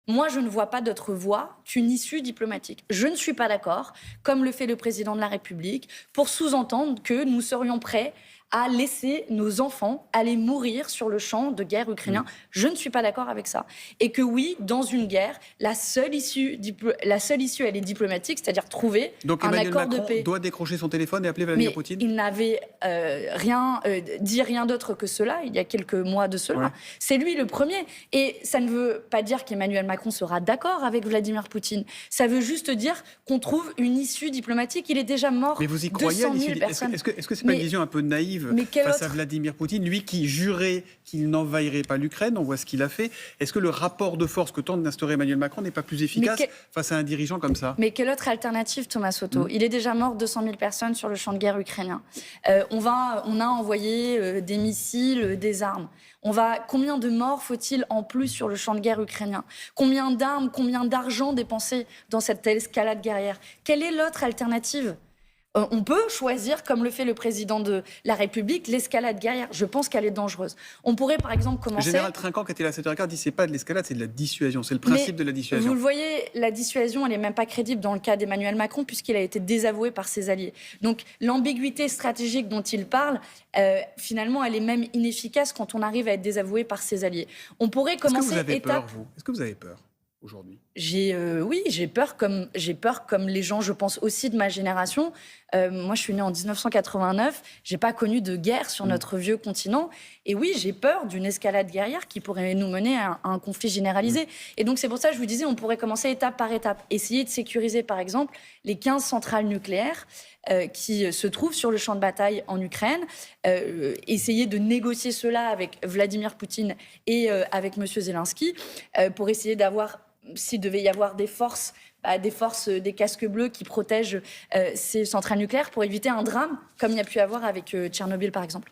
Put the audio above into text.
Moi, je ne vois pas d'autre voie qu'une issue diplomatique. Je ne suis pas d'accord, comme le fait le président de la République, pour sous-entendre que nous serions prêts à laisser nos enfants aller mourir sur le champ de guerre ukrainien. Je ne suis pas d'accord avec ça. Et que oui, dans une guerre, la seule issue, elle est diplomatique, c'est-à-dire trouver Donc un Emmanuel accord de Macron paix. doit décrocher son téléphone et appeler Vladimir Mais Poutine? il n'avait dit rien d'autre que cela, il y a quelques mois de cela. Ouais. C'est lui le premier. Et ça ne veut pas dire qu'Emmanuel Macron sera d'accord avec Vladimir Poutine. Ça veut juste dire qu'on trouve une issue diplomatique. Il est déjà mort Mais vous y croyez 200 à 000 l'issue? personnes. Est-ce que c'est pas une vision un peu naïve face à Vladimir Poutine, lui qui jurait qu'il n'envahirait pas l'Ukraine? On voit ce qu'il a fait. Est-ce que le rapport de force que tente d'instaurer Emmanuel Macron n'est pas plus efficace face à un dirigeant comme ça? Mais quelle autre alternative, Thomas Soto? Il est déjà mort 200 000 personnes sur le champ de guerre ukrainien. On a envoyé des missiles, des armes. Combien de morts faut-il en plus sur le champ de guerre ukrainien? Combien d'armes, combien d'argent dépensé dans cette escalade guerrière? Quelle est l'autre alternative? On peut choisir, comme le fait le président de la République, l'escalade guerrière. Je pense qu'elle est dangereuse. On pourrait, par exemple, commencer... Le général Trinquant, qui était là à 7h15, dit c'est pas de l'escalade, c'est de la dissuasion. C'est le principe de la dissuasion. Vous le voyez, la dissuasion, elle n'est même pas crédible dans le cas d'Emmanuel Macron, puisqu'il a été désavoué par ses alliés. Donc, l'ambiguïté stratégique dont il parle, finalement, elle est même inefficace quand on arrive à être désavoué par ses alliés. On pourrait commencer... Est-ce que vous avez peur, vous? Est-ce que vous avez peur aujourd'hui? Oui, j'ai peur comme les gens, je pense aussi de ma génération. Moi, je suis née en 1989. J'ai pas connu de guerre sur notre vieux continent. Et oui, j'ai peur d'une escalade guerrière qui pourrait nous mener à un conflit généralisé. Et donc, c'est pour ça que je vous disais, on pourrait commencer étape par étape. Essayer de sécuriser, par exemple, les 15 centrales nucléaires qui se trouvent sur le champ de bataille en Ukraine. Essayer de négocier cela avec Vladimir Poutine et avec M. Zelensky pour essayer d'avoir, s'il devait y avoir des forces, des casques bleus qui protègent ces centrales nucléaires pour éviter un drame comme il y a pu avoir avec Tchernobyl par exemple.